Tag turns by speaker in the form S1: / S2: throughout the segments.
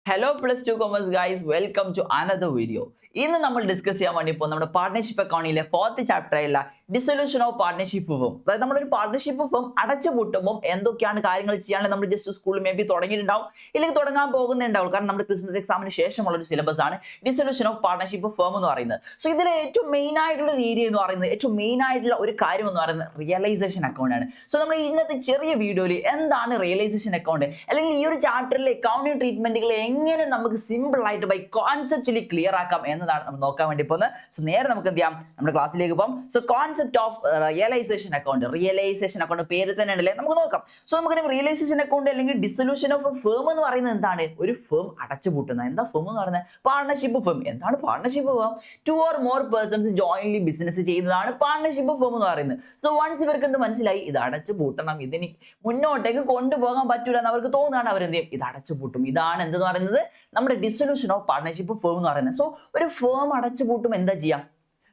S1: Hello plus 2 commerce guys, welcome to another video. ഇന്ന് നമ്മൾ discuss ചെയ്യാൻ വേണ്ടി ഇപ്പോൾ നമ്മുടെ പാർട്ട്ണർഷിപ്പ് അക്കൗണ്ടിലെ 4th ചാപ്റ്റർ ആയുള്ള ഡിസൊല്യൂഷൻ ഓഫ് പാർട്ട്ണർഷിപ്പ് ഫേം. അതായത് നമ്മളൊരു പാർട്ട്ണർഷിപ്പ് ഫേം അടച്ചു പൂട്ടുമ്പോൾ എന്തൊക്കെയാണ് കാര്യങ്ങൾ ചെയ്യാണ്ട് നമ്മൾ ജസ്റ്റ് സ്കൂളിൽ മേ ബി തുടങ്ങിയിട്ടുണ്ടാവും, ഇല്ലെങ്കിൽ തുടങ്ങാൻ പോകുന്നുണ്ടാവും. കാരണം നമ്മുടെ ക്രിസ്മസ് എക്സാമിന് ശേഷമുള്ള ഒരു സിലബസ് ആണ് ഡിസൊല്യൂഷൻ ഓഫ് പാർട്ട്ണർഷിപ്പ് ഫേം എന്ന് പറയുന്നത്. സോ ഇതിലെ ഏറ്റവും മെയിൻ ആയിട്ടുള്ള ഒരു ഏരിയ എന്ന് പറയുന്നത്, ഏറ്റവും മെയിൻ ആയിട്ടുള്ള ഒരു കാര്യം എന്ന് പറയുന്നത് റിയലൈസേഷൻ അക്കൗണ്ട് ആണ്. സോ നമ്മൾ ഇന്നത്തെ ചെറിയ വീഡിയോയിൽ എന്താണ് റിയലൈസേഷൻ അക്കൗണ്ട്, അല്ലെങ്കിൽ ഈ ഒരു ചാപ്റ്ററിലെ അക്കൗണ്ടിങ് ട്രീറ്റ്മെന്റുകൾ എങ്ങനെ നമുക്ക് സിമ്പിൾ ആയിട്ട് ബൈ കോൺസെപ്റ്റ്ലി ക്ലിയർ ആക്കാം എന്നതാണ് നമ്മൾ നോക്കാൻ വേണ്ടി പോകുന്നത്. സോ നേരെ നമുക്ക് എന്ത് ചെയ്യാം, നമ്മുടെ ക്ലാസ്സിലേക്ക് പോകാം. So concept of realisation account. Realisation account പേര് തന്നെ ഉണ്ടല്ലേ, നമുക്ക് നോക്കാം. സോ നമുക്ക് റിയലൈസേഷൻ അക്കൗണ്ട് അല്ലെങ്കിൽ ഡിസൊല്യൂഷൻ ഓഫ് എ ഫേം എന്ന് പറയുന്നത് എന്താണ്? ഒരു ഫേം അടച്ചു പൂട്ടുന്നത്. എന്താ ഫേം എന്ന് പറയുന്നത്? Partnership firm. എന്താണ് partnership firm? 2 or more persons jointly business ചെയ്യുന്നതാണ് പാർട്ണർഷിപ്പ് ഫേം എന്ന് പറയുന്നത്. സോ വൺസ് ഇവർക്ക് എന്ത് മനസ്സിലായി, ഇത് അടച്ചു പൂട്ടണം, ഇതിന് മുന്നോട്ടേക്ക് കൊണ്ടുപോകാൻ പറ്റൂല എന്ന് അവർക്ക് തോന്നുകയാണ്, അവരെന്ത് ചെയ്യും, ഇത് അടച്ചു പൂട്ടും. ഇതാണ് എന്തെന്ന് പറയുന്നത്, നമ്മുടെ ഡിസൊല്യൂഷൻ ഓഫ് പാർട്ണർഷിപ്പ് ഫേം എന്ന് പറയുന്നത്. സോ ഒരു ഫേം അടച്ചു പൂട്ടും എന്താ ചെയ്യാം?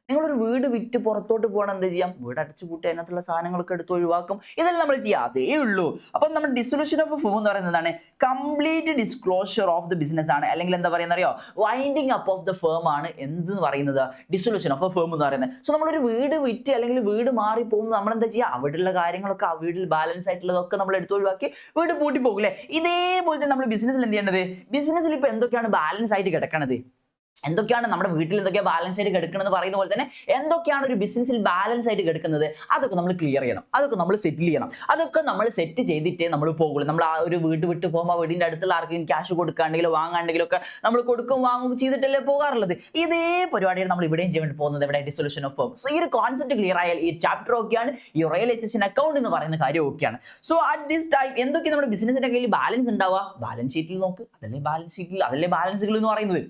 S1: നിങ്ങളൊരു വീട് വിറ്റ് പുറത്തോട്ട് പോകണം, എന്താ ചെയ്യാം? വീട് അടച്ചു പൂട്ടി അതിനകത്തുള്ള സാധനങ്ങളൊക്കെ എടുത്ത് ഒഴിവാക്കും. ഇതെല്ലാം നമ്മൾ ചെയ്യാം, അതേ ഉള്ളൂ. അപ്പം നമ്മുടെ ഡിസൊല്യൂഷൻ ഓഫ് ഫേം എന്ന് പറയുന്നതാണ് complete disclosure of the business ആണ്, അല്ലെങ്കിൽ എന്താ പറയുന്നത് അറിയോ, winding up of the firm ആണ് എന്തെന്ന് പറയുന്നത്, ഡിസൊല്യൂഷൻ ഓഫ് എ ഫേം എന്ന് പറയുന്നത്. സോ നമ്മളൊരു വീട് വിറ്റ് അല്ലെങ്കിൽ വീട് മാറി പോകുമ്പോൾ നമ്മൾ എന്താ ചെയ്യുക, അവിടെയുള്ള കാര്യങ്ങളൊക്കെ, ആ വീട്ടിൽ ബാലൻസ് ആയിട്ടുള്ളതൊക്കെ നമ്മൾ എടുത്ത് ഒഴിവാക്കി വീട് പൂട്ടി പോകില്ലേ. ഇതേപോലെ നമ്മൾ ബിസിനസ്സിൽ എന്ത് ചെയ്യേണ്ടത്, ബിസിനസ്സിൽ ഇപ്പൊ എന്തൊക്കെയാണ് ബാലൻസ് ആയിട്ട് കിടക്കണത്, എന്തൊക്കെയാണ് നമ്മുടെ വീട്ടിൽ എന്തൊക്കെയാണ് ബാലൻസ് ആയിട്ട് കിടക്കുന്നത് പറയുന്ന പോലെ തന്നെ എന്തൊക്കെയാണ് ഒരു ബിസിനസ്സിൽ ബാലൻസ് ആയിട്ട് കിടക്കുന്നത്, അതൊക്കെ നമ്മൾ ക്ലിയർ ചെയ്യണം, അതൊക്കെ നമ്മൾ സെറ്റിൽ ചെയ്യണം. അതൊക്കെ നമ്മൾ സെറ്റ് ചെയ്തിട്ടേ നമ്മൾ പോകുള്ളൂ. നമ്മൾ ആ ഒരു വീട് വിട്ട് പോകുമ്പോൾ വീടിന്റെ അടുത്തുള്ള ആർക്കെങ്കിലും ക്യാഷ് കൊടുക്കാണ്ടെങ്കിലോ വാങ്ങാണ്ടെങ്കിലോ ഒക്കെ നമ്മൾ കൊടുക്കും വാങ്ങും ചെയ്തിട്ടല്ലേ പോകാറുള്ളത്. ഇതേ പരിപാടിയാണ് നമ്മൾ ഇവിടെയും ചെയ്യാൻ വേണ്ടി പോകുന്നത്, ഇവിടെ ഡിസൊല്യൂഷൻ ഓഫ് ഫേം. സോ ഈ ഒരു കോൺസെപ്റ്റ് ക്ലിയർ ആയാൽ ഈ ചാപ്റ്റർ ഒക്കെയാണ്, ഈ റിയലൈസേഷൻ അക്കൗണ്ട് എന്ന് പറയുന്ന കാര്യം ഒക്കെയാണ്. സോ അറ്റ് ദിസ് ടൈം എന്തൊക്കെ നമ്മുടെ ബിസിനസിന്റെ കയ്യിൽ ബാലൻസ് ഉണ്ടാവുക, ബാലൻസ് ഷീറ്റിൽ നോക്ക്, അതല്ലേ ബാലൻസ് ഷീറ്റിൽ, അതല്ലേ ബാലൻസുകൾ എന്ന് പറയുന്നത്.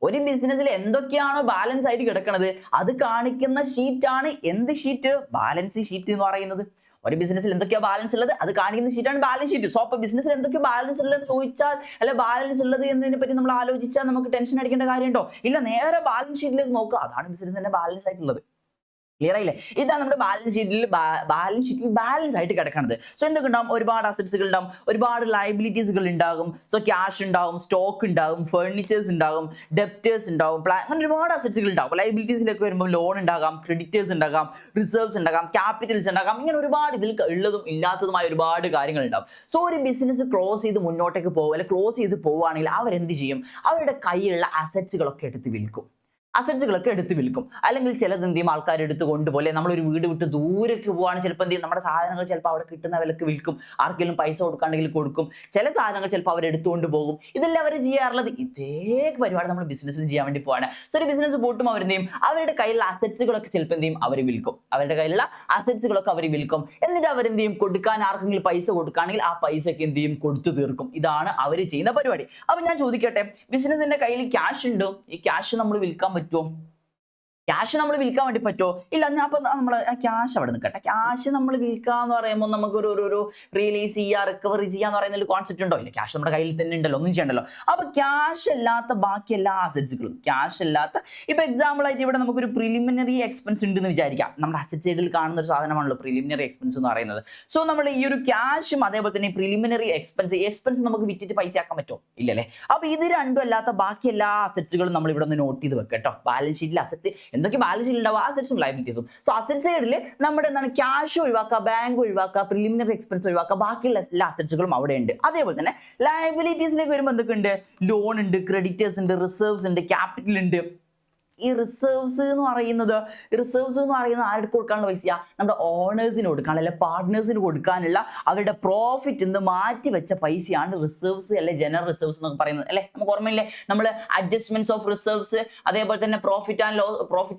S1: ഒരു ബിസിനസ്സിൽ എന്തൊക്കെയാണോ ബാലൻസ് ആയിട്ട് കിടക്കുന്നത് അത് കാണിക്കുന്ന ഷീറ്റാണ് എന്ത് ഷീറ്റ്, ബാലൻസ് ഷീറ്റ് എന്ന് പറയുന്നത്. ഒരു ബിസിനസ്സിൽ എന്തൊക്കെയാ ബാലൻസ് ഉള്ളത് അത് കാണിക്കുന്ന ഷീറ്റാണ് ബാലൻസ് ഷീറ്റ്. സോ അപ്പൊ ബിസിനസ്സിൽ എന്തൊക്കെ ബാലൻസ് ഉള്ളത് ചോദിച്ചാൽ, അല്ലെ ബാലൻസ് ഉള്ളത് എന്നതിനെ പറ്റി നമ്മൾ ആലോചിച്ചാൽ നമുക്ക് ടെൻഷൻ അടിക്കേണ്ട കാര്യമുണ്ടോ? ഇല്ല, നേരെ ബാലൻസ് ഷീറ്റിലേക്ക് നോക്കുക, അതാണ് ബിസിനസ്സിന്റെ ബാലൻസ് ആയിട്ടുള്ളത്. ക്ലിയർ ആയില്ലേ? ഇതാണ് നമ്മുടെ ബാലൻസ് ഷീറ്റിൽ ബാലൻസ് ആയിട്ട് കിടക്കുന്നത്. സോ എന്തൊക്കെ ഉണ്ടാവും, ഒരുപാട് അസറ്റ്സുകൾ ഉണ്ടാവും, ഒരുപാട് ലയബിലിറ്റീസുകൾ ഉണ്ടാകും. സോ ക്യാഷ് ഉണ്ടാവും, സ്റ്റോക്ക് ഉണ്ടാകും, ഫേർണിച്ചേഴ്സ് ഉണ്ടാകും, ഡെപ്റ്റേഴ്സ് ഉണ്ടാവും, അങ്ങനെ ഒരുപാട് അസറ്റ്സുകൾ ഉണ്ടാവും. ലയബിലിറ്റീസിലേക്ക് വരുമ്പോൾ ലോൺ ഉണ്ടാകാം, ക്രെഡിറ്റേഴ്സ് ഉണ്ടാകാം, റിസർവ്സ് ഉണ്ടാകാം, ക്യാപിറ്റൽസ് ഉണ്ടാകാം, ഇങ്ങനെ ഒരുപാട് ഇതിൽ ഉള്ളതും ഇല്ലാത്തതുമായ ഒരുപാട് കാര്യങ്ങൾ ഉണ്ടാവും. സോ ഒരു ബിസിനസ് ക്ലോസ് ചെയ്ത് മുന്നോട്ടേക്ക് പോകും, അല്ലെങ്കിൽ ക്ലോസ് ചെയ്ത് പോവുകയാണെങ്കിൽ അവരെന്ത് ചെയ്യും, അവരുടെ കയ്യിലുള്ള അസറ്റ്സുകളൊക്കെ എടുത്ത് വിൽക്കും. അസറ്റ്സുകളൊക്കെ എടുത്ത് വിൽക്കും. അല്ലെങ്കിൽ ചിലത് എന്ത് ചെയ്യും, ആൾക്കാർ എടുത്ത് കൊണ്ടുപോലെ നമ്മളൊരു വീട് വിട്ട് ദൂരേക്ക് പോവാണ്, ചിലപ്പോൾ എന്ത് ചെയ്യും, നമ്മുടെ സാധനങ്ങൾ ചിലപ്പോൾ അവിടെ കിട്ടുന്ന വിലക്ക് വിൽക്കും, ആർക്കെങ്കിലും പൈസ കൊടുക്കാണ്ടെങ്കിൽ കൊടുക്കും. ചില സാധനങ്ങൾ ചിലപ്പോൾ അവർ എടുത്തുകൊണ്ട് പോകും. ഇതെല്ലാം അവർ ചെയ്യാറുള്ളത്. ഇതേ പരിപാടി നമ്മൾ ബിസിനസ്സിൽ ചെയ്യാൻ വേണ്ടി പോവാണ്. സോ ഒരു ബിസിനസ് പൂട്ടും അവരെന്ത് ചെയ്യും, അവരുടെ കയ്യിലുള്ള അസറ്റ്സുകളൊക്കെ ചിലപ്പോൾ എന്ത് ചെയ്യും, അവർ വിൽക്കും. അവരുടെ കയ്യിലുള്ള അസറ്റ്സുകളൊക്കെ അവർ വിൽക്കും. എന്നിട്ട് അവരെന്ത് ചെയ്യും, കൊടുക്കാൻ ആർക്കെങ്കിലും പൈസ കൊടുക്കുകയാണെങ്കിൽ ആ പൈസക്ക് എന്ത് ചെയ്യും, കൊടുത്തു തീർക്കും. ഇതാണ് അവർ ചെയ്യുന്ന പരിപാടി. അപ്പൊ ഞാൻ ചോദിക്കട്ടെ, ബിസിനസിന്റെ കയ്യിൽ ക്യാഷ് ഉണ്ടോ, ഈ ക്യാഷ് നമ്മൾ വിൽക്കാൻ പറ്റുമോ? ക്യാഷ് നമ്മൾ വിൽക്കാൻ വേണ്ടി പറ്റുമോ? ഇല്ല. അപ്പൊ നമ്മൾ ക്യാഷ് അവിടെ നിൽക്കട്ടെ. ക്യാഷ് നമ്മൾ വിൽക്കാന്ന് പറയുമ്പോൾ നമുക്ക് ഒരു റിലീസ് ചെയ്യുക, റിക്കവറി ചെയ്യാന്ന് പറയുന്ന ഒരു കോൺസെപ്റ്റ് ഉണ്ടോ? ഇല്ല, ക്യാഷ് നമ്മുടെ കയ്യിൽ തന്നെ ഉണ്ടല്ലോ, ഒന്നും ചെയ്യണ്ടല്ലോ. അപ്പൊ ക്യാഷ് അല്ലാത്ത ബാക്കി എല്ലാ അസറ്റ്സുകളും, ക്യാഷ് അല്ലാത്ത, ഇപ്പൊ എക്സാമ്പിൾ ആയിട്ട് ഇവിടെ നമുക്കൊരു പ്രിലിമിനറി എക്സ്പെൻസ് ഉണ്ടെന്ന് വിചാരിക്കാം. നമ്മുടെ അസറ്റ് സൈഡിൽ കാണുന്ന ഒരു സാധനമാണല്ലോ പ്രിലിമിനറി എക്സ്പെൻസ് എന്ന് പറയുന്നത്. സോ നമ്മൾ ഈ ഒരു ക്യാഷും അതേപോലെ തന്നെ പ്രിലിമിനറി എക്സ്പെൻസ്, ഈ എക്സ്പെൻസ് നമുക്ക് വിറ്റിട്ട് പൈസ ആക്കാൻ പറ്റുമോ? ഇല്ലല്ലേ. അപ്പൊ ഇത് രണ്ടും അല്ലാത്ത ബാക്കി എല്ലാ അസറ്റ്സുകളും നമ്മൾ ഇവിടെ ഒന്ന് നോട്ട് ചെയ്ത് വെക്കട്ടോ. ബാലൻസ് ഷീറ്റിൽ അസറ്റ് എന്തൊക്കെ ബാലൻസ് ഷീറ്റിൽ ഉണ്ടാവും, അസറ്റ്സും ലയബിലിറ്റീസും. സോ അസറ്റ് സൈഡിൽ നമ്മുടെ എന്താണ്, ക്യാഷ് ഒഴിവാക്കുക, ബാങ്ക് ഒഴിവാക്കുക, പ്രിലിമിനറി എക്സ്പെൻസ് ഒഴിവാക്കുക, ബാക്കിയുള്ള എല്ലാ അസറ്റ്സുകളും അവിടെ ഉണ്ട്. അതേപോലെ തന്നെ ലയബിലിറ്റീസിലേക്ക് വരുമ്പോൾ എന്തൊക്കെ ഉണ്ട്, ലോൺ ഉണ്ട്, ക്രെഡിറ്റേഴ്സ് ഉണ്ട്, റിസർവ്സ് ഉണ്ട്, ക്യാപിറ്റൽ ഉണ്ട്. ഈ റിസർവ്സ് എന്ന് പറയുന്നത് ആർക്ക് കൊടുക്കാനുള്ള പൈസയാ, നമ്മുടെ ഓണേഴ്സിന് കൊടുക്കാനുള്ള, അല്ലെ പാർട്ട്നേഴ്സിന് കൊടുക്കാനുള്ള അവരുടെ പ്രോഫിറ്റ് എന്ന് മാറ്റി വെച്ച പൈസയാണ് റിസർവ്സ്, അല്ലെ ജനറൽ റിസർവ്സ് എന്നൊക്കെ പറയുന്നത്. അല്ലെ, നമുക്ക് ഓർമ്മയില്ലേ, നമ്മൾ അഡ്ജസ്റ്റ്മെന്റ്സ് ഓഫ് റിസർവ്സ്, അതേപോലെ തന്നെ പ്രോഫിറ്റ്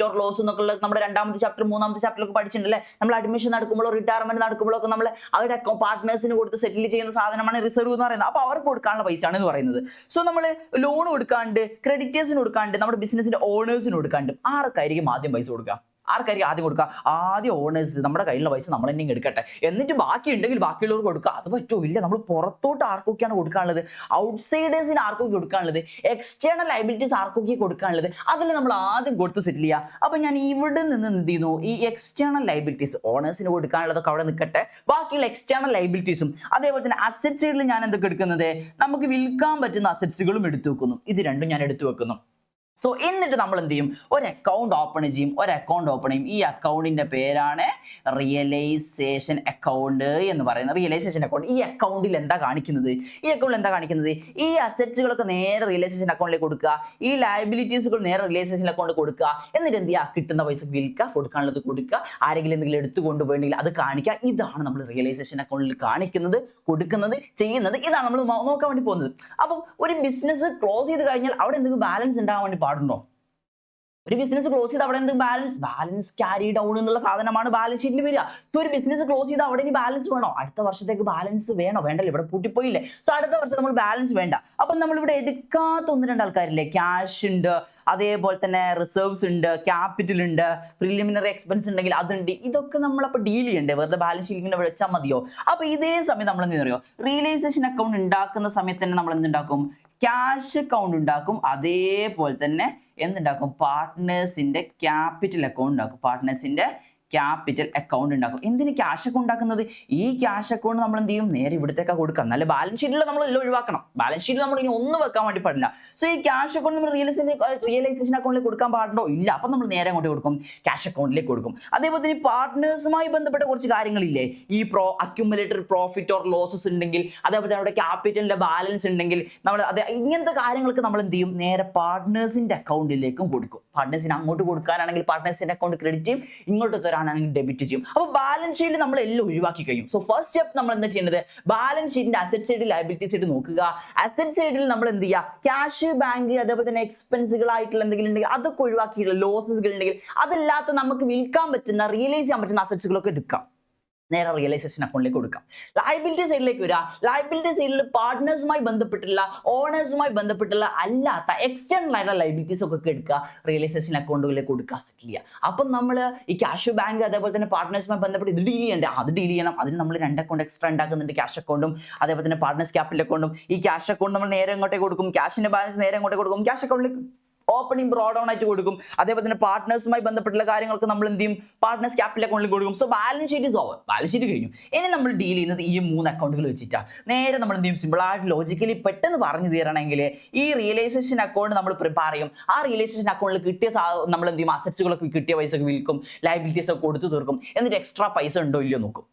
S1: ഓർ ലോസ് എന്നൊക്കെ ഉള്ളത് നമ്മുടെ 2ാമത്തെ ചാപ്റ്റർ 3ാമത്തെ ചാപ്റ്ററിലൊക്കെ പഠിച്ചിട്ടുണ്ടല്ലേ. നമ്മൾ അഡ്മിഷൻ നടക്കുമ്പോഴോ റിട്ടയർമെന്റ് നടക്കുമ്പോഴോ ഒക്കെ നമ്മൾ അവരുടെ പാർട്ട്നേഴ്സിന് കൊടുത്ത് സെറ്റിൽ ചെയ്യുന്ന സാധനമാണ് റിസർവ് എന്ന് പറയുന്നത്. അപ്പൊ അവർക്ക് കൊടുക്കാനുള്ള പൈസയാണ് എന്ന് പറയുന്നത്. സോ നമ്മൾ ലോൺ കൊടുക്കാണ്ട്, ക്രെഡിറ്റേഴ്സിന് കൊടുക്കാണ്ട്, നമ്മുടെ ബിസിനസിന്റെ ഓണേഴ്സ് കൊടുക്കാണ്ടും ആർക്കായിരിക്കും ആദ്യം പൈസ കൊടുക്കുക? ആർക്കായിരിക്കും ആദ്യം കൊടുക്കുക? ആദ്യം ഓണേഴ്സ്, നമ്മുടെ കയ്യിലുള്ള പൈസ നമ്മൾ തന്നെ എടുക്കട്ടെ, എന്നിട്ട് ബാക്കി ഉണ്ടെങ്കിൽ ബാക്കിയുള്ളവർക്ക് കൊടുക്കുക. അത് പറ്റുമോ? ഇല്ല. നമ്മൾ പുറത്തോട്ട് ആർക്കൊക്കെയാണ് കൊടുക്കാനുള്ളത്? ഔട്ട്സൈഡേഴ്സിന് ആർക്കൊക്കെ കൊടുക്കാനുള്ളത്? എക്സ്റ്റേണൽ ലയബിലിറ്റീസ് ആർക്കൊക്കെ കൊടുക്കാനുള്ളത്? അതിൽ നമ്മൾ ആദ്യം കൊടുത്ത് സെറ്റിൽ ചെയ്യുക. അപ്പൊ ഞാൻ ഇവിടെ നിന്ന് എന്ത് ചെയ്യുന്നു? ഈ എക്സ്റ്റേണൽ ലയബിലിറ്റീസ് ഓണേഴ്സിന് കൊടുക്കാനുള്ളതൊക്കെ അവിടെ നിൽക്കട്ടെ, ബാക്കിയുള്ള എക്സ്റ്റേണൽ ലയബിലിറ്റീസും അതേപോലെ തന്നെ അസറ്റ് സൈഡിൽ ഞാൻ എന്തൊക്കെ എടുക്കുന്നത്? നമുക്ക് വിൽക്കാൻ പറ്റുന്ന അസറ്റ്സുകളും എടുത്തു വെക്കുന്നു. ഇത് രണ്ടും ഞാൻ എടുത്തു വെക്കുന്നു. സോ എന്നിട്ട് നമ്മൾ എന്ത് ചെയ്യും? ഒരു അക്കൗണ്ട് ഓപ്പൺ ചെയ്യും. ഒരു അക്കൗണ്ട് ഓപ്പൺ ചെയ്യും. ഈ അക്കൗണ്ടിന്റെ പേരാണ് റിയലൈസേഷൻ അക്കൗണ്ട് എന്ന് പറയുന്നത്. Realisation account. ഈ അക്കൗണ്ടിൽ എന്താ കാണിക്കുന്നത്? ഈ അസറ്റ്സുകളൊക്കെ നേരെ റിയലൈസേഷൻ അക്കൗണ്ടിലേക്ക് കൊടുക്കുക, ഈ ലയബിലിറ്റീസുകൾ നേരെ റിയലൈസേഷൻ അക്കൗണ്ടിൽ കൊടുക്കുക. എന്നിട്ട് എന്ത് ചെയ്യുക? കിട്ടുന്ന പൈസ വിൽക്കുക, കൊടുക്കാനുള്ളത് കൊടുക്കുക, ആരെങ്കിലും എന്തെങ്കിലും എടുത്തു കൊണ്ടുപോയിട്ടുണ്ടെങ്കിൽ അത് കാണിക്കുക. ഇതാണ് നമ്മൾ റിയലൈസേഷൻ അക്കൗണ്ടിൽ കാണിക്കുന്നത്, കൊടുക്കുന്നത്, ചെയ്യുന്നത്. ഇതാണ് നമ്മൾ നോക്കാൻ വേണ്ടി പോകുന്നത്. അപ്പം ഒരു ബിസിനസ് ക്ലോസ് ചെയ്ത് കഴിഞ്ഞാൽ അവിടെ എന്തെങ്കിലും ബാലൻസ് ഉണ്ടാകാൻ വേണ്ടി പാടുണ്ടോ? ഒരു ബിസിനസ് ക്ലോസ് ചെയ്ത് അവിടെ എന്ത് ബാലൻസ് ക്യാരി ഡൗൺ എന്നുള്ള സാധനമാണ് ബാലൻസ് ഷീറ്റിൽ വരിക. സോ ഒരു ബിസിനസ് ക്ലോസ് ചെയ്ത് അവിടെ ഇനി ബാലൻസ് വേണോ? അടുത്ത വർഷത്തേക്ക് ബാലൻസ് വേണോ? വേണ്ടല്ലോ, ഇവിടെ പൂട്ടിപ്പോയില്ലേ. സോ അടുത്ത വർഷം നമ്മൾ ബാലൻസ് വേണ്ട. അപ്പം നമ്മൾ ഇവിടെ എടുക്കാത്ത 1-2 ആൾക്കാരില്ലേ? ക്യാഷ് ഉണ്ട്, അതേപോലെ തന്നെ റിസർവ്സ് ഉണ്ട്, ക്യാപിറ്റൽ ഉണ്ട്, പ്രിലിമിനറി എക്സ്പെൻസ് ഉണ്ടെങ്കിൽ അതുണ്ട്. ഇതൊക്കെ നമ്മളപ്പോൾ ഡീൽ ചെയ്യണ്ടേ? വെറുതെ ബാലൻസ് ഷീറ്റിൽ ഇങ്ങനെ വെച്ചാൽ മതിയോ? അപ്പൊ ഇതേ സമയം നമ്മൾ എന്ത് പറയുമോ? റിയലൈസേഷൻ അക്കൗണ്ട് ഉണ്ടാക്കുന്ന സമയത്ത് തന്നെ നമ്മൾ എന്തുണ്ടാക്കും? ക്യാഷ് അക്കൗണ്ട് ഉണ്ടാക്കും. അതേപോലെ തന്നെ എന്തുണ്ടാക്കും? പാർട്ട്നേഴ്സിന്റെ ക്യാപിറ്റൽ അക്കൗണ്ട് ഉണ്ടാക്കും. ക്യാപിറ്റൽ അക്കൗണ്ട് ഉണ്ടാക്കും. എന്തിന് ക്യാഷ് അക്കൗണ്ട് ഉണ്ടാക്കുന്നത്? ഈ ക്യാഷ് അക്കൗണ്ട് നമ്മൾ എന്ത് ചെയ്യും? നേരെ ഇവിടത്തേക്കാ കൊടുക്കുക. നല്ല ബാലൻസ് ഷീറ്റിൽ നമ്മൾ എല്ലാം ഒഴിവാക്കണം. ബാലൻസ് ഷീറ്റിൽ നമ്മൾ ഇനി ഒന്നും വെക്കാൻ വേണ്ടി പാടില്ല. സോ ഈ ക്യാഷ് അക്കൗണ്ട് നമ്മൾ റിയലൈസേഷൻ അക്കൗണ്ടിലേക്ക് കൊടുക്കാൻ പാടുണ്ടോ? ഇല്ല. അപ്പം നമ്മൾ നേരെ അങ്ങോട്ട് കൊടുക്കും, ക്യാഷ് അക്കൗണ്ടിലേക്ക് കൊടുക്കും. അതേപോലെ തന്നെ പാർട്ട്നേഴ്സുമായി ബന്ധപ്പെട്ട കുറച്ച് കാര്യങ്ങളില്ലേ? ഈ അക്യുമുലേറ്റഡ് പ്രോഫിറ്റ് ഓർ ലോസസ് ഉണ്ടെങ്കിൽ, അതേപോലെ തന്നെ അവിടെ ക്യാപിറ്റലിന്റെ ബാലൻസ് ഉണ്ടെങ്കിൽ, നമ്മൾ ഇങ്ങനത്തെ കാര്യങ്ങൾക്ക് നമ്മൾ എന്ത് ചെയ്യും? നേരെ പാർട്ട്നേഴ്സിന്റെ അക്കൗണ്ടിലേക്കും കൊടുക്കും. പാർട്ട്നേഴ്സിന് അങ്ങോട്ട് കൊടുക്കാനാണെങ്കിൽ പാർട്ട്നേഴ്സിന്റെ അക്കൗണ്ട് ക്രെഡിറ്റ് ചെയ്യും, ഇങ്ങോട്ട് ആണെങ്കിൽ ഡെബിറ്റ് ചെയ്യും. അപ്പോൾ ബാലൻസ് ഷീറ്റിൽ നമ്മൾ എല്ലാം ഒഴിവാക്കി കഴിയും. സോ ഫസ്റ്റ് സ്റ്റെപ്പ് നമ്മൾ എന്താ ചെയ്യേണ്ടത്? ബാലൻസ് ഷീറ്റിന്റെ അസറ്റ് സൈഡ്, ലയബിലിറ്റി സൈഡ് നോക്കുക. അസറ്റ് സൈഡിൽ നമ്മൾ എന്ത് ചെയ്യുക? ക്യാഷ്, ബാങ്ക്, അതേപോലെ തന്നെ എക്സ്പെൻസുകൾ ആയിട്ടുള്ള എന്തെങ്കിലും ഉണ്ടെങ്കിൽ അതൊക്കെ ഒഴിവാക്കിയിട്ടുള്ള ലോസസുകൾ ഉണ്ടെങ്കിൽ അതല്ലാത്ത നമുക്ക് വിൽക്കാൻ പറ്റുന്ന, റിയലൈസ് ചെയ്യാൻ പറ്റുന്ന അസറ്റ്സുകളൊക്കെ എടുക്കാം, നേരെ റിയലൈസേഷൻ അക്കൗണ്ടിലേക്ക് കൊടുക്കാം. ലയബിലിറ്റി സൈഡിലേക്ക് വരിക. ലയബിലിറ്റി സൈഡിൽ പാർട്ട്നേഴ്സുമായി ബന്ധപ്പെട്ടുള്ള, ഓണേഴ്സുമായി ബന്ധപ്പെട്ടുള്ള അല്ലാത്ത എക്സ്റ്റേണൽ ആയിട്ടുള്ള ലയബിലിറ്റീസ് ഒക്കെ എടുക്കുക, റിയലൈസേഷൻ അക്കൗണ്ടുകളിലേക്ക് കൊടുക്കുക, സെറ്റിൽ ചെയ്യുക. അപ്പം നമ്മൾ ഈ ക്യാഷ്, ബാങ്ക്, അതേപോലെ തന്നെ പാർട്ട്നേഴ്സുമായി ബന്ധപ്പെട്ട് ഇത് ഡീൽ ചെയ്യണ്ടേ? അത് ഡീൽ ചെയ്യണം. അതിന് നമ്മൾ 2 അക്കൗണ്ട് എക്സ്ട്രാ ഉണ്ടാക്കുന്നുണ്ട്, ക്യാഷ് അക്കൗണ്ടും അതേപോലെ തന്നെ പാർട്ട്നേഴ്സ് ക്യാപിറ്റൽ അക്കൗണ്ടും. ഈ ക്യാഷ് അക്കൗണ്ട് നമ്മൾ നേരെ അങ്ങോട്ടേ കൊടുക്കും, ക്യാഷിന്റെ ബാലൻസ് നേരെ അങ്ങോട്ടേ കൊടുക്കും, ക്യാഷ് അക്കൗണ്ടിലേക്ക് ഓപ്പണിംഗ് ബ്രോ ഡൗൺ ആയിട്ട് കൊടുക്കും. അതേപോലെ തന്നെ പാർട്ട്നേഴ്സുമായി ബന്ധപ്പെട്ടുള്ള കാര്യങ്ങൾക്ക് നമ്മൾ എന്ത് ചെയ്യും? പാർട്ട്നേഴ്സ് ക്യാപിറ്റൽ അക്കൗണ്ടിൽ കൊടുക്കും. So balance sheet is over. Balance sheet കഴിഞ്ഞു. ഇനി നമ്മൾ ഡീൽ ചെയ്യുന്നത് ഈ 3 അക്കൗണ്ടുകൾ വെച്ചിട്ടാണ്. നേരെ നമ്മൾ എന്ത് ചെയ്യും? സിമ്പിളായിട്ട് ലോജിക്കലി പെട്ടെന്ന് പറഞ്ഞു തരണമെങ്കിൽ ഈ റിയലൈസേഷൻ അക്കൗണ്ട് നമ്മൾ പ്രിപ്പയർ ചെയ്യും. ആ റിയലൈസേഷൻ അക്കൗണ്ടിൽ കിട്ടിയ നമ്മൾ എന്ത് ചെയ്യും? അസറ്റ്സുകളൊക്കെ കിട്ടിയ പൈസ വിൽക്കും, ലയബിലിറ്റീസ് ഒക്കെ കൊടുത്തു തീർക്കും. എന്നിട്ട് എക്സ്ട്രാ പൈസ ഉണ്ടോ ഇല്ലയോ നോക്കും.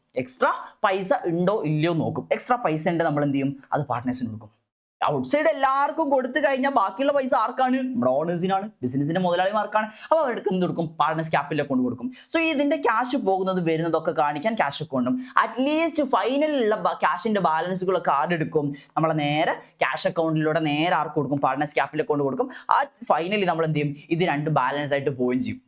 S1: എക്സ്ട്രാ പൈസ ഉണ്ട്, നമ്മൾ എന്ത് ചെയ്യും? അത് പാർട്ട്നേഴ്സിന് കൊടുക്കും. ഔട്ട്സൈഡ് എല്ലാവർക്കും കൊടുത്തു കഴിഞ്ഞാൽ ബാക്കിയുള്ള പൈസ ആർക്കാണ്? നമ്മുടെ ഓണേഴ്സിനാണ്, ബിസിനസിന്റെ മുതലാളിമാർക്കാണ്. അപ്പോൾ അവർക്ക് എന്ത് കൊടുക്കും? പാർട്ട്നേഴ്സ് ക്യാപിറ്റൽ അക്കൗണ്ട് കൊടുക്കും. സോ ഇതിന്റെ ക്യാഷ് പോകുന്നത് വരുന്നതൊക്കെ കാണിക്കാൻ ക്യാഷ് അക്കൗണ്ടും, അറ്റ്ലീസ്റ്റ് ഫൈനലിലുള്ള ക്യാഷിന്റെ ബാലൻസുകളൊക്കെ ആരെടുക്കും? നമ്മളെ നേരെ ക്യാഷ് അക്കൗണ്ടിലൂടെ നേരെ ആർക്ക് കൊടുക്കും? പാർട്ട്നേഴ്സ് ക്യാപിറ്റൽ അക്കൗണ്ട് കൊടുക്കും. ആ ഫൈനലി നമ്മൾ എന്ത് ചെയ്യും? ഇത് 2 ബാലൻസ് ആയിട്ട് പോവുകയും ചെയ്യും.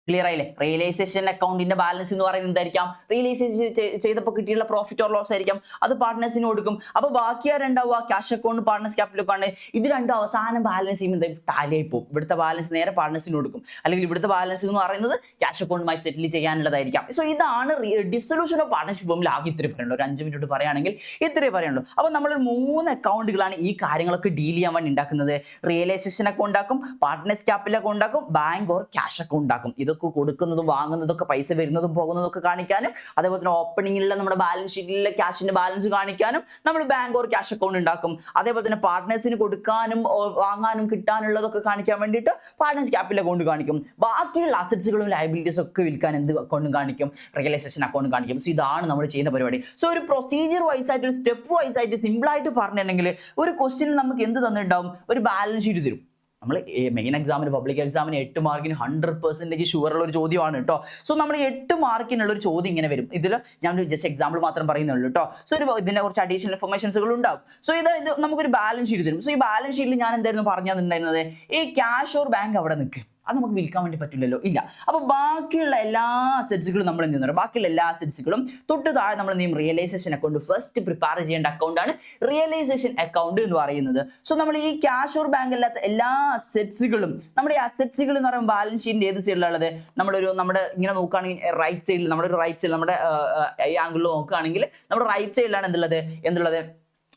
S1: ക്ലിയർ ആയില്ലേ? റിയലൈസേഷൻ അക്കൗണ്ടിന്റെ ബാലൻസ് എന്ന് പറയുന്നത് എന്തായിരിക്കാം? റിയലൈസേഷൻ ചെയ്തപ്പോൾ കിട്ടിയുള്ള പ്രോഫിറ്റ് ഓർ ലോസ് ആയിരിക്കാം, അത് പാർട്ട്നേഴ്സിന് കൊടുക്കും. അപ്പൊ ബാക്കി ആരുണ്ടാവുക? Cash account, partners capital account. ഇത് 2 അവസാനം ബാലൻസ് ചെയ്യുമ്പോൾ ടാലി ആയി പോകും. ഇവിടുത്തെ ബാലൻസ് നേരെ പാർട്ട്നേഴ്സിന് കൊടുക്കും, അല്ലെങ്കിൽ ഇവിടുത്തെ ബാലൻസ് എന്ന് പറയുന്നത് ക്യാഷ് അക്കൗണ്ടുമായി സെറ്റിൽ ചെയ്യാനുള്ളതായിരിക്കാം. സോ ഇതാണ് ഡിസൊല്യൂഷൻ ഓഫ് പാർട്ട്ണർഷിപ്പ് ഫോമിൽ ആകെ ഇത്രേ പറയുള്ളൂ. ഒരു 5 മിനിറ്റ് പറയുകയാണെങ്കിൽ ഇത്രേ പറയുള്ളൂ. അപ്പൊ നമ്മൾ 3 അക്കൗണ്ടുകളാണ് ഈ കാര്യങ്ങളൊക്കെ ഡീൽ ചെയ്യാൻ വേണ്ടി ഉണ്ടാക്കുന്നത്. റിയലൈസേഷൻ അക്കൗണ്ട് ഉണ്ടാക്കും, പാർട്ട്നേഴ്സ് ക്യാപിറ്റൽ അക്കൗണ്ട് ഉണ്ടാക്കും, ബാങ്ക് ഓർ ക്യാഷ് അക്കൗണ്ട് ഉണ്ടാക്കും. ഇതൊക്കെ കൊടുക്കുന്നതും വാങ്ങുന്നതൊക്കെ പൈസ വരുന്നതും പോകുന്നതൊക്കെ കാണിക്കാനും, അതേപോലെ തന്നെ ഓപ്പണിംഗിലുള്ള നമ്മുടെ ബാലൻസ് ഷീറ്റിലെ ക്യാഷിന്റെ ബാലൻസ് കാണിക്കാനും നമ്മൾ ബാങ്ക് ഓർ ക്യാഷ് അക്കൗണ്ട് ഉണ്ടാക്കും. അതേപോലെ തന്നെ പാർട്ട്നേഴ്സിന് കൊടുക്കാനും വാങ്ങാനും കിട്ടാനുള്ളതൊക്കെ കാണിക്കാൻ വേണ്ടിയിട്ട് പാർട്ട്നേഴ്സ് ക്യാപിറ്റൽ അക്കൗണ്ട് കാണിക്കും. ബാക്കിയുള്ള അസറ്റ്സുകളും ലയബിലിറ്റീസ് ഒക്കെ വിൽക്കാൻ എന്ത് അക്കൗണ്ടും കാണിക്കും? റിയലൈസേഷൻ അക്കൗണ്ട് കാണിക്കും. സോ ഇതാണ് നമ്മൾ ചെയ്യുന്ന പരിപാടി. സോ ഒരു പ്രൊസീജിയർ വൈസ് ആയിട്ട്, ഒരു സ്റ്റെപ്പ് വൈസ് ആയിട്ട് സിമ്പിൾ ആയിട്ട് പറഞ്ഞിട്ടുണ്ടെങ്കിൽ ഒരു ക്വസ്റ്റ്യൻ നമുക്ക് എന്ത് തന്നിട്ടുണ്ടാവും? ഒരു ബാലൻസ് ഷീറ്റ് തരും. നമ്മൾ മെയിൻ എക്സാമിന്, പബ്ലിക് എക്സാമിന് 8 മാർക്കിന് 100% ഷുവർ ഉള്ള ഒരു ചോദ്യമാണ് കേട്ടോ. സോ നമ്മൾ 8 മാർക്കിനുള്ള ഒരു ചോദ്യം ഇങ്ങനെ വരും. ഇതിൽ ഞാൻ ജസ്റ്റ് എക്സാമ്പിൾ മാത്രം പറയുന്നുള്ളൂ കേട്ടോ. സോ ഇതിന്റെ കുറച്ച് അഡീഷണൽ ഇൻഫർമേഷൻസുകൾ ഉണ്ടാവും. സോ ഇത് നമുക്കൊരു ബാലൻസ് ഷീറ്റ് തരും. സോ ഈ ബാലൻസ് ഷീറ്റിൽ ഞാൻ എന്തായിരുന്നു പറഞ്ഞിട്ടുണ്ടായിരുന്നത്? ഈ ക്യാഷ് ഓർ ബാങ്ക് അവിടെ നിൽക്കും, അത് നമുക്ക് വിൽക്കാൻ വേണ്ടി പറ്റില്ലല്ലോ, ഇല്ല. അപ്പോൾ ബാക്കിയുള്ള എല്ലാ അസറ്റ്സുകളും നമ്മൾ എന്ത് ചെയ്യുന്നുണ്ട്, ബാക്കിയുള്ള എല്ലാ അസറ്റ്സുകളും തൊട്ട് താഴെ നമ്മൾ എന്ത് ചെയ്യും, റിയലൈസേഷൻ അക്കൗണ്ട് ഫസ്റ്റ് പ്രിപ്പയർ ചെയ്യേണ്ട അക്കൗണ്ടാണ് റിയലൈസേഷൻ അക്കൗണ്ട് എന്ന് പറയുന്നത്. സോ നമ്മൾ ഈ ക്യാഷ് ഓർ ബാങ്ക് അല്ലാത്ത എല്ലാ അസറ്റ്സുകളും, നമ്മുടെ ഈ അസറ്റ്സുകൾ എന്ന് പറയുമ്പോൾ ബാലൻസ് ഷീറ്റിന്റെ ഏത് സൈഡിലുള്ളത്, നമ്മുടെ ഇങ്ങനെ നോക്കുകയാണെങ്കിൽ റൈറ്റ് സൈഡിൽ, നമ്മുടെ ഒരു റൈറ്റ് സൈഡിൽ നമ്മുടെ ഈ ആംഗിളിൽ നോക്കുകയാണെങ്കിൽ നമ്മുടെ റൈറ്റ് സൈഡിലാണ് എന്തുള്ളത്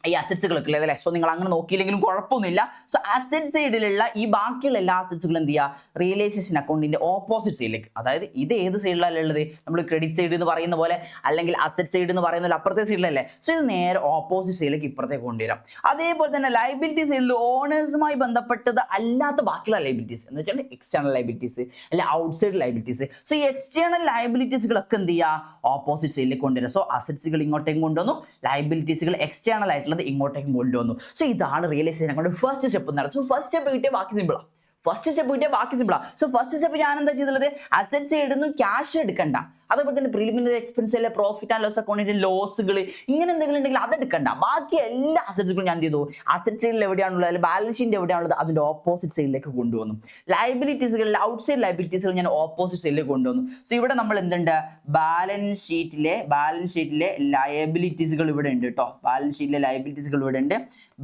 S1: ഈ അസറ്റ്സുകളൊക്കെ ഉള്ളത് അല്ലേ. സോ നിങ്ങൾ അങ്ങനെ നോക്കിയില്ലെങ്കിലും കുഴപ്പമൊന്നുമില്ല. സോ അസറ്റ് സൈഡിലുള്ള ഈ ബാക്കിയുള്ള എല്ലാ അസറ്റ്സുകളും എന്ത് ചെയ്യുക, റിയലൈസേഷൻ അക്കൗണ്ടിന്റെ ഓപ്പോസിറ്റ് സൈഡിലേക്ക്, അതായത് ഇത് ഏത് സൈഡിലാണ് ഉള്ളത്, നമ്മൾ ക്രെഡിറ്റ് സൈഡ് എന്ന് പറയുന്ന പോലെ അല്ലെങ്കിൽ അസറ്റ് സൈഡ് എന്ന് പറയുന്ന പോലെ അപ്പുറത്തെ സൈഡിലല്ലേ. സോ ഇത് നേരെ ഓപ്പോസിറ്റ് സൈഡിലേക്ക് ഇപ്പുറത്തേക്ക് കൊണ്ടുവരാം. അതേപോലെ തന്നെ ലയബിലിറ്റി സൈഡിൽ ഓണേഴ്സുമായി ബന്ധപ്പെട്ടത് അല്ലാത്ത ബാക്കിയുള്ള ലയബിലിറ്റീസ് എന്ന് വെച്ചാൽ എക്സ്റ്റേണൽ ലയബിലിറ്റീസ് അല്ലെ ഔട്ട്സൈഡ് ലയബിലിറ്റീസ്. സോ ഈ എക്സ്റ്റേണൽ ലയബിലിറ്റീസുകളൊക്കെ എന്ത് ചെയ്യുക, ഓപ്പോസിറ്റ് സൈഡിലേക്ക് കൊണ്ടുവരാം. സോ അസറ്റ്സുകൾ ഇങ്ങോട്ടേക്ക് കൊണ്ടുവന്നു, ലയബിലിറ്റീസുകൾ എക്സ്റ്റേണൽ ആയിട്ടുള്ള ഇങ്ങോട്ടേക്ക് കൊണ്ടുവന്നു. സോ ഇതാണ് റിയലൈസേഷൻ അക്കൗണ്ട് ഫസ്റ്റ് സ്റ്റെപ്പ് എന്ന് പറയുന്നത്. സോ ഫസ്റ്റ് സ്റ്റെപ്പ് കിട്ടിയ ബാക്കി സിമ്പിളാണ്. സോ ഫസ്റ്റ് സ്റ്റെപ്പ് ഞാൻ എന്താ ചെയ്തുള്ളത്, അസറ്റ്സ് ഇടുന്നു, ക്യാഷ് എടുക്കണ്ട. അതേപോലെ തന്നെ പ്രിലിമിനറി എക്സ്പെൻസ് അല്ലെ, പ്രോഫിറ്റ് ആൻഡ് ലോസ് അക്കൗണ്ടിന്റെ ലോസുകൾ ഇങ്ങനെ എന്തെങ്കിലും ഉണ്ടെങ്കിൽ അതെടുക്കണ്ട. ബാക്കി എല്ലാ അസറ്റ്സുകളും ഞാൻ ചെയ്തു അസറ്റ് സൈഡിൽ എവിടെയാണുള്ളത്, അല്ലെങ്കിൽ ബാലൻസ് ഷീറ്റ് എവിടെയാണുള്ളത് അതിന്റെ ഓപ്പോസിറ്റ് സൈഡിലേക്ക് കൊണ്ടുവന്നു. ലയബിലിറ്റീസുകളിൽ ഔട്ട്സൈഡ് ലയബിലിറ്റീസുകൾ ഞാൻ ഓപ്പോസിറ്റ് സൈഡിലേക്ക് കൊണ്ടുവന്നു. സോ ഇവിടെ നമ്മൾ എന്തുണ്ട്, ബാലൻസ് ഷീറ്റിലെ ലയബിലിറ്റീസുകൾ ഇവിടെ ഉണ്ട് കേട്ടോ. ബാലൻസ് ഷീറ്റിലെ ലയബിലിറ്റീസുകൾ ഇവിടെ ഉണ്ട്,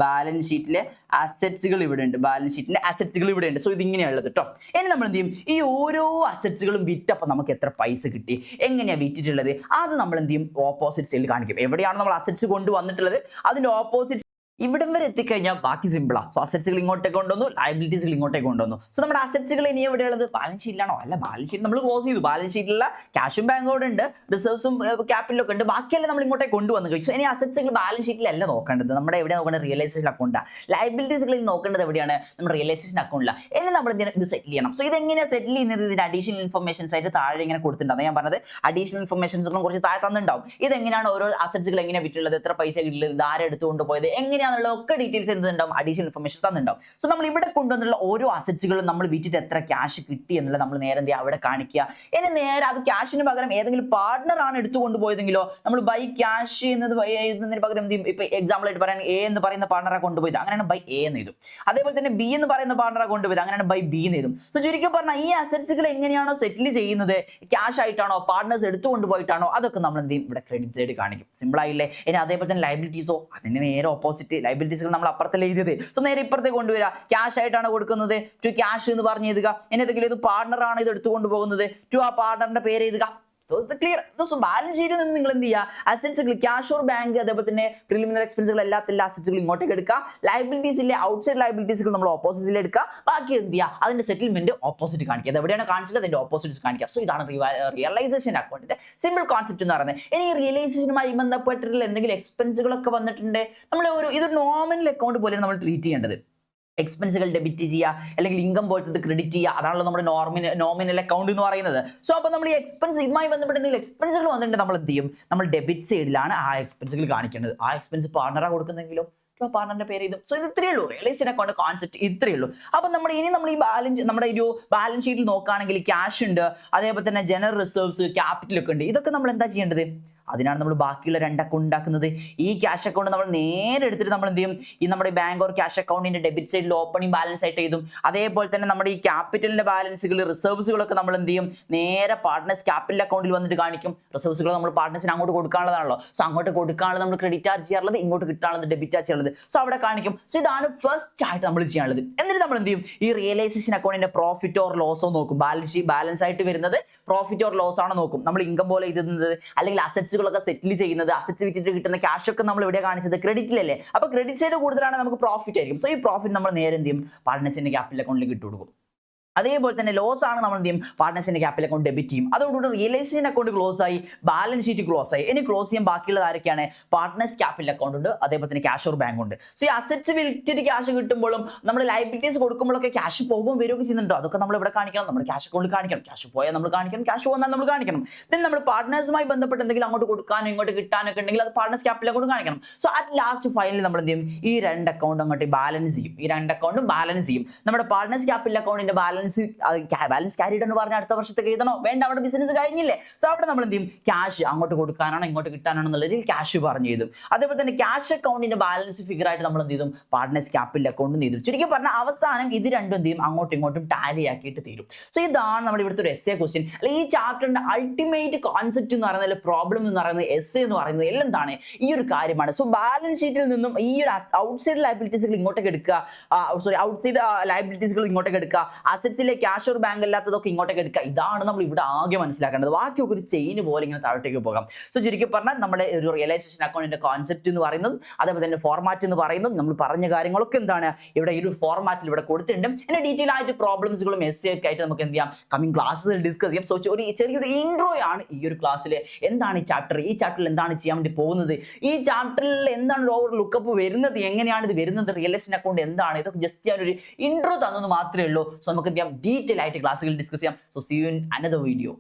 S1: ബാലൻസ് ഷീറ്റിലെ അസറ്റ്സുകൾ ഇവിടെ ഉണ്ട്, ബാലൻസ് ഷീറ്റിന്റെ അസറ്റ്സുകൾ ഇവിടെ ഉണ്ട്. സോ ഇത് ഇങ്ങനെയുള്ളത് കേട്ടോ. ഇനി നമ്മൾ എന്ത് ചെയ്യും, ഈ ഓരോ അസറ്റ്സുകളും വിറ്റപ്പോൾ നമുക്ക് എത്ര പൈസ കിട്ടി, എങ്ങനെയാണ് വിറ്റിട്ടുള്ളത്, അത് നമ്മൾ എന്ത് ചെയ്യും, ഓപ്പോസിറ്റ് സൈഡിൽ കാണിക്കും. എവിടെയാണ് നമ്മൾ അസറ്റ്സ് കൊണ്ടുവന്നിട്ടുള്ളത് അതിന്റെ ഓപ്പോസിറ്റ് ഇവിടം വരെ എത്തിക്കഴിഞ്ഞാൽ ബാക്കി സിമ്പിളാ. സോ അസറ്റ്സുകൾ ഇങ്ങോട്ടേക്ക് കൊണ്ടുവന്നു, ലയബിലിറ്റീസുകൾ ഇങ്ങോട്ടേക്ക് കൊണ്ടുവന്നു. സോ നമ്മുടെ അസറ്റ്സുകൾ ഇനി എവിടെയുള്ളത്, ബാലൻസ് ഷീറ്റിലാണോ, അല്ല ബാലൻസ് ഷീറ്റ് നമ്മൾ ക്ലോസ് ചെയ്തു. ബാലൻസ് ഷീറ്റിലുള്ള ക്യാഷും ബാങ്കോടെ ഉണ്ട്, റിസർവ്സും ക്യാപിറ്റലും ഒക്കെ ഉണ്ട്, ബാക്കിയെല്ലാം നമ്മൾ ഇങ്ങോട്ടേക്ക് കൊണ്ടുവന്നു കഴിച്ചു. ഇനി അസറ്റ്സുകൾ ബാലൻസ് ഷീറ്റിലല്ല നോക്കേണ്ടത്, നമ്മുടെ എവിടെ നോക്കേണ്ടത്, റിയലൈസേഷൻ അക്കൗണ്ടാണ്. ലയബിലിറ്റീസുകളിൽ നോക്കേണ്ടത് എവിടെയാണ്, നമ്മുടെ റിയലൈസേഷൻ അക്കൗണ്ടിലാണ്. ഇനി നമ്മൾ ഇത് സെറ്റിൽ ചെയ്യണം. സോ ഇതെങ്ങനെയാണ് സെറ്റിൽ ചെയ്യുന്നത്, ഇതിന്റെ അഡീഷണൽ ഇൻഫർമേഷൻസ് ആയിട്ട് താഴെ ഇങ്ങനെ കൊടുത്തിട്ടുണ്ട്. ഞാൻ പറഞ്ഞത് അഡീഷണൽ ഇൻഫർമേഷൻസുകളും കുറച്ച് താഴെ തന്നിട്ടുണ്ടാവും. ഇതെങ്ങനെയാണ് ഓരോ അസറ്റ്സുകൾ എങ്ങനെ വിറ്റുള്ളത്, എത്ര പൈസ കിട്ടിയത്, ആരെ എടുത്തുകൊണ്ട് പോയത്, എങ്ങനെയാണുള്ള ഒക്കെ ഡീറ്റെയിൽസ് എന്തുണ്ടാവും, അഡീഷണൽ ഇൻഫർമേഷൻ തന്നിട്ടുണ്ടാവും. സോ നമ്മൾ ഇവിടെ കൊണ്ടുവന്നുള്ള ഓരോ അസറ്റ്സുകളും നമ്മൾ വിറ്റിട്ട് എത്ര ക്യാഷ് കിട്ടി എന്നുള്ളത് നമ്മൾ നേരെ എന്ത് ചെയ്യുക, അവിടെ കാണിക്കുക. ഇനി നേരെ അത് ക്യാഷിന് പകരം ഏതെങ്കിലും പാർട്ണർ ആണ് എടുത്തുകൊണ്ട് പോയതെങ്കിലോ നമ്മൾ ബൈ ക്യാഷ് എഴുതുന്നതിന് പകരം എന്ത് ചെയ്യും, ഇപ്പൊ എക്സാമ്പിൾ ആയിട്ട് പറയാൻ എ എന്ന് പറയുന്ന പാർട്ണറെ കൊണ്ടുപോയത്, അങ്ങനെയാണ് ബൈ എ എന്ന് എഴുതും. അതേപോലെ തന്നെ ബി എന്ന് പറയുന്ന പാർട്ണറെ കൊണ്ടുപോയത്, അങ്ങനെയാണ് ബൈ ബി എന്ന് എഴുതും. സോ ചുരുക്കി പറഞ്ഞാൽ ഈ അസറ്റ്സുകൾ എങ്ങനെയാണോ സെറ്റിൽ ചെയ്യുന്നത്, ക്യാഷ് ആയിട്ടാണോ പാർട്ണേഴ്സ് എടുത്തുകൊണ്ട് പോയിട്ടാണോ, അതൊക്കെ നമ്മൾ എന്ത് ചെയ്യും, ഇവിടെ ക്രെഡിറ്റ് സൈഡ് കാണിക്കും. സിമ്പിൾ ആയില്ലേ. ഇനി അതേപോലെ തന്നെ ലയബിലിറ്റീസോ അതിന് നേരെ ഓപ്പോസിറ്റ്, ലയബിലിറ്റീസുകൾ നമ്മൾ അപ്പുറത്തല്ലേ എഴുതിയത്, സോ നേരെ ഇപ്പുറത്തേക്ക് കൊണ്ടുവരിക. ക്യാഷ് ആയിട്ടാണ് കൊടുക്കുന്നത്, ടു ക്യാഷ് എന്ന് പറഞ്ഞ് എഴുതുക. ഇനി ഏതെങ്കിലും ഇത് പാർട്ണർ ആണ് ഇത് എടുത്തുകൊണ്ട് പോകുന്നത്, ടു ആ പാർട്ണറിന്റെ പേര് എഴുതുക. സോ ഇത് ക്ലിയർ. സോ ബാലൻസ് ഷീറ്റിൽ നിന്ന് നിങ്ങൾ എന്ത് ചെയ്യുക, അസറ്റ്സുകൾ ക്യാഷ് ഓർ ബാങ്ക് അതേപോലെ തന്നെ പ്രിലിമിനറി എക്സ്പെൻസുകൾ എല്ലാ അസറ്റ്സുകൾ ഇങ്ങോട്ടേക്ക് എടുക്കുക. ലയബിലിറ്റീസിലെ ഔട്ട്സൈഡ് ലയബിലിറ്റീസുകൾ നമ്മൾ ഓപ്പോസിറ്റിൽ എടുക്കുക. ബാക്കി എന്ത് ചെയ്യുക, അതിന്റെ സെറ്റിൽമെന്റ് ഓപ്പോസിറ്റ് കാണിക്കുക. അത് എവിടെയാണ് കാണിച്ചത്, അതിന്റെ ഓപ്പോസിറ്റ് കാണിക്കുക. സോ ഇതാണ് റിയലൈസേഷൻ അക്കൗണ്ടിന്റെ സിമ്പിൾ കോൺസെപ്റ്റ് എന്ന് പറയുന്നത്. ഇനി ഈ റിയലൈസേഷനുമായി ബന്ധപ്പെട്ടിട്ടുള്ള എന്തെങ്കിലും എക്സ്പെൻസുകളൊക്കെ വന്നിട്ടുണ്ട്, നമ്മൾ ഇതൊരു നോമിനൽ അക്കൗണ്ട് പോലെയാണ് നമ്മൾ ട്രീറ്റ് ചെയ്യേണ്ടത്. എക്സ്പെൻസുകൾ ഡെബിറ്റ് ചെയ്യുക അല്ലെങ്കിൽ ഇൻകം പോലത്തെ ക്രെഡിറ്റ് ചെയ്യുക, അതാണല്ലോ നമ്മുടെ നോമിനൽ അക്കൗണ്ട് എന്ന് പറയുന്നത്. സോ അപ്പോൾ നമ്മൾ ഈ എക്സ്പെൻസ് ഇതുമായി ബന്ധപ്പെട്ട് എന്തെങ്കിലും എക്സ്പെൻസുകൾ വന്നിട്ടുണ്ട്, നമ്മൾ എന്ത് ചെയ്യും, നമ്മൾ ഡെബിറ്റ് സൈഡിലാണ് ആ എക്സ്പെൻസുകൾ കാണിക്കേണ്ടത്. ആ എക്സ്പെൻസ് പാർട്ണറാണ് കൊടുക്കുന്നെങ്കിലും പാർട്ണറിന്റെ പേര് ചെയ്തും. സോ ഇത് ഇത്രയേ ഉള്ളൂ, റിയലൈസേഷൻ അക്കൗണ്ട് കോൺസെപ്റ്റ് ഇത്രയേ ഉള്ളൂ. അപ്പൊ നമ്മൾ ഈ നമ്മുടെ ഒരു ബാലൻസ് ഷീറ്റിൽ നോക്കുകയാണെങ്കിൽ ക്യാഷ് ഉണ്ട്, അതേപോലെ തന്നെ ജനറൽ റിസർവ്സ്, ക്യാപിറ്റൽ ഒക്കെ ഉണ്ട്. ഇതൊക്കെ നമ്മൾ എന്താ ചെയ്യേണ്ടത്, അതിനാണ് നമ്മൾ ബാക്കിയുള്ള 2 അക്കൗണ്ട് ഉണ്ടാക്കുന്നത്. ഈ ക്യാഷ് അക്കൗണ്ട് നമ്മൾ നേരെ എടുത്തിട്ട് നമ്മൾ എന്ത് ചെയ്യും, ഈ നമ്മുടെ ബാങ്ക് ഓർ ക്യാഷ് അക്കൗണ്ടിന്റെ ഡെബിറ്റ് സൈഡിൽ ഓപ്പണിംഗ് ബാലൻസ് ആയിട്ട് എഴുതും. അതേപോലെ തന്നെ നമ്മുടെ ഈ ക്യാപിറ്റലിന്റെ ബാലൻസുകൾ, റിസർവ്സുകളൊക്കെ നമ്മൾ എന്ത് ചെയ്യും, നേരെ പാർട്ട്നേഴ്സ് ക്യാപിറ്റൽ അക്കൗണ്ടിൽ വന്നിട്ട് കാണിക്കും. റിസർവ്സുകൾ നമ്മൾ പാർട്ട്നേഴ്സിന് അങ്ങോട്ട് കൊടുക്കാനുള്ളതാണല്ലോ. സോ അങ്ങോട്ട് കൊടുക്കാനുള്ളത് നമ്മൾ ക്രെഡിറ്റ് ചാർജ് ചെയ്യാറുള്ളത്, ഇങ്ങോട്ട് കിട്ടാനുള്ളത് ഡെബിറ്റ് ചാർജ് ചെയ്യുള്ളത്. സോ അവിടെ കാണിക്കും. സോ ഇതാണ് ഫസ്റ്റ് ആയിട്ട് നമ്മൾ ചെയ്യാനുള്ളത്. എന്നിട്ട് നമ്മൾ എന്ത് ചെയ്യും, ഈ റിയലൈസേഷൻ അക്കൗണ്ടിന്റെ പ്രോഫിറ്റ് ഓർ ലോസോ നോക്കും. ബാലൻസ് ആയിട്ട് വരുന്നത് പ്രോഫിറ്റ് ഓർ ലോസ് ആണോ നോക്കും. നമ്മൾ ഇൻകം പോലെ എഴുതുന്നത് അല്ലെങ്കിൽ അസറ്റ്സുകളൊക്കെ സെറ്റിൽ ചെയ്യുന്നത്, അസറ്റ്സ് വിറ്റിട്ട് കിട്ടുന്ന ക്യാഷ് ഒക്കെ നമ്മൾ ഇവിടെ കാണിച്ചത് ക്രെഡിറ്റിലല്ലേ. അപ്പൊ ക്രെഡിറ്റ് സൈഡ് കൂടുതലാണ്, നമുക്ക് പ്രോഫിറ്റ് ആയിരിക്കും. സോ ഈ പ്രോഫിറ്റ് നമ്മൾ നേരെ എന്ത് ചെയ്യും, പാർട്ട്നേഴ്സിന്റെ ക്യാപിറ്റൽ അക്കൗണ്ടിലേക്ക് ഇട്ട് കൊടുക്കും. അതേപോലെ തന്നെ ലോസ് ആണ് നമ്മൾ എന്ത് ചെയ്യും, പാർട്ട്നേഴ്സിന്റെ ക്യാപിറ്റൽ അക്കൗണ്ട് ഡെബിറ്റ് ചെയ്യും. അതോടുകൂടി റിയലൈസേഷൻ അക്കൗണ്ട് ക്ലോസ് ആയി, ബാലൻസ് ഷീറ്റ് ക്ലോസ് ആയി. ഇനി ക്ലോസ് ചെയ്യാൻ ബാക്കിയുള്ളത് ആരൊക്കെയാണ്, പാർട്ട്നേഴ്സ് ക്യാപിറ്റൽ അക്കൗണ്ട് ഉണ്ട്, അതേപോലെ തന്നെ ക്യാഷ് ഓർ ബാങ്ക് ഉണ്ട്. സോ ഈ അസറ്റ്സ് വിറ്റിട്ട് ക്യാഷ് കിട്ടുമ്പോഴും നമ്മുടെ ലയബിലിറ്റീസ് കൊടുക്കുമ്പോഴൊക്കെ ക്യാഷ് പോകും വരികയൊക്കെ ചെയ്യുന്നുണ്ടോ, അതൊക്കെ നമ്മൾ ഇവിടെ കാണിക്കണം. നമ്മുടെ ക്യാഷ് അക്കൗണ്ടിൽ കാണിക്കണം. ക്യാഷ് പോയാൽ നമ്മൾ കാണിക്കണം, ക്യാഷ് വന്നാൽ നമ്മൾ കാണിക്കണം. ദെൻ നമ്മൾ പാർട്ട്നേഴ്സുമായി ബന്ധപ്പെട്ട് എന്തെങ്കിലും അങ്ങോട്ട് കൊടുക്കാനോ ഇങ്ങോട്ട് കിട്ടാനോ ഒക്കെ ഉണ്ടെങ്കിൽ അത് പാർട്ട്നേഴ്സ് ക്യാപിറ്റൽ അക്കൗണ്ട് കാണിക്കണം. സോ അറ്റ് ലാസ്റ്റ് ഫൈനലി നമ്മൾ എന്ത് ചെയ്യും, ഈ 2 അക്കൗണ്ട് അങ്ങോട്ട് ബാലൻസ് ചെയ്യും. ഈ 2 അക്കൗണ്ടും ബാലൻസ് ചെയ്യും. നമ്മുടെ പാർട്ട്നേഴ്സ് ക്യാപിറ്റൽ അക്കൗണ്ടിന്റെ ബാലൻസ് ബാലൻസ് ക്യാരിഡ് എന്ന് പറഞ്ഞാൽ അടുത്ത വർഷത്തേക്ക് എഴുതണോ വേണ്ട, അവിടെ ബിസിനസ് കഴിഞ്ഞില്ലേ. സോ അവിടെ നമ്മൾ എന്ത് ചെയ്യും, ക്യാഷ് അങ്ങോട്ട് കൊടുക്കാനാണോ ഇങ്ങോട്ട് കിട്ടാനാണോ എന്നുള്ള രീതിയിൽ ക്യാഷ് പറഞ്ഞു ചെയ്തു. അതേപോലെ തന്നെ ക്യാഷ് അക്കൗണ്ടിന്റെ ബാലൻസ് ഫിഗർ ആയിട്ട് നമ്മൾ എന്ത് ചെയ്തും, പാർട്ട്നേഴ്സ് ക്യാപിറ്റൽ അക്കൗണ്ടും ചെയ്തു. ചുരുക്കി പറഞ്ഞാൽ അവസാനം ഇത് രണ്ടും എന്ത് ചെയ്യും, അങ്ങോട്ടും ഇങ്ങോട്ടും ടാലി ആക്കിയിട്ട് തീരും. സോ ഇതാണ് നമ്മുടെ ഇവിടുത്തെ ഒരു എസ്എ ക്വസ്റ്റ്യൻ. അല്ലെ ഈ ചാപ്റ്ററിന്റെ അൾട്ടിമേറ്റ് കോൺസെപ്റ്റ് എന്ന് പറയുന്നത്, പ്രോബ്ലം എന്ന് പറയുന്നത്, എസ്എ എന്ന് പറയുന്നത് എല്ലാം എന്താണ്, ഈ ഒരു കാര്യമാണ്. സോ ബാലൻസ് ഷീറ്റിൽ നിന്നും ഈ ഒരു ഔട്ട്സൈഡ് ലയബിലിറ്റീസുകൾ ഇങ്ങോട്ടേക്ക് എടുക്കുക, ഔട്ട്സൈഡ് ലയബിലിറ്റീസുകൾ ഇങ്ങോട്ടേക്ക് എടുക്കുക, അസറ്റ്സിലെ ക്യാഷ് ഓർ ബാങ്ക് അല്ലാത്തതൊക്കെ ഇങ്ങോട്ടേക്ക് എടുക്കുക. ഇതാണ് നമ്മൾ ഇവിടെ ആകെ മനസ്സിലാക്കേണ്ടത്. ബാക്കിയൊക്കെ ഒരു ചെയിൻ പോലെ ഇങ്ങനെ താഴോട്ടേക്ക് പോകാം. സോ ചുരുക്കി പറഞ്ഞാൽ നമ്മുടെ ഒരു റിയലൈസേഷൻ അക്കൗണ്ടിന്റെ കോൺസെപ്റ്റ് എന്ന് പറയുന്നത്, അതേപോലെ തന്നെ ഫോർമാറ്റ് എന്ന് പറയുന്നത്, നമ്മൾ പറഞ്ഞ കാര്യങ്ങളൊക്കെ എന്താണ് ഇവിടെ ഈ ഒരു ഫോർമാറ്റിൽ ഇവിടെ കൊടുത്തിട്ടുണ്ട്. ഇതിന്റെ ഡീറ്റെയിൽ ആയിട്ട് പ്രോബ്ലംസുകളും എസ്സേ ഒക്കെ ആയിട്ട് നമുക്ക് എന്ത് ചെയ്യാം, കമ്മിങ് ക്ലാസ്സുകൾ ഡിസ്കസ് ചെയ്യാം. സോ ഒരു ചെറിയൊരു ഇൻട്രോ ആണ് ഈ ഒരു ക്ലാസ്സിൽ. എന്താണ് ഈ ചാപ്റ്റർ, ഈ ചാപ്റ്ററിൽ എന്താണ് ചെയ്യാൻ വേണ്ടി പോകുന്നത്, ഈ ചാപ്റ്ററിൽ എന്താണ് ഒരു ഓവർ ലുക്കപ്പ് വരുന്നത്, എങ്ങനെയാണ് ഇത് വരുന്നത്, റിയലൈസേഷൻ അക്കൗണ്ട് എന്താണ്, ഇതൊക്കെ ജസ്റ്റ് ഞാനൊരു ഇൻട്രോ തന്നത് മാത്രമേ ഉള്ളൂ. സോ നമുക്ക് എന്ത് ചെയ്യാം, ഡീറ്റെയിൽ ആയിട്ട് ക്ലാസ്സുകൾ ഡിസ്കസ് ചെയ്യാം. So see you in another video.